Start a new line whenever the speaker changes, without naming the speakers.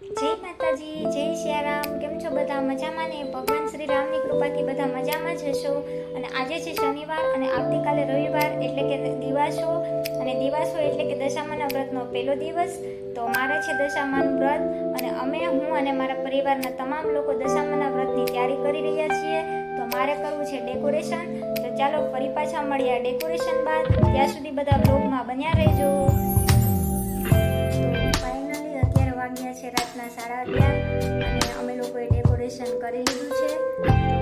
જય માતાજી, જય સિયારામ. કેમ છો બધા? મજામાં ને? ભગવાન શ્રી રામની કૃપાથી બધા મજામાં જ હશો. અને આજે છે શનિવાર અને આવતીકાલે રવિવાર એટલે કે દિવાસો. અને દિવાસો એટલે કે દશામાના વ્રતનો પહેલો દિવસ. તો મારે છે દશામાનું વ્રત અને હું અને મારા પરિવારના તમામ લોકો દશામાના વ્રતની તૈયારી કરી રહ્યા છીએ. તો મારે કરવું છે ડેકોરેશન. તો ચાલો ફરી પાછા મળીએ ડેકોરેશન બાદ. ત્યાં સુધી બધા બ્લોગમાં બન્યા રહેજો. વાગ્યા છે રાતના 11:30 અને અમે લોકોએ ડેકોરેશન કરી લીધું છે.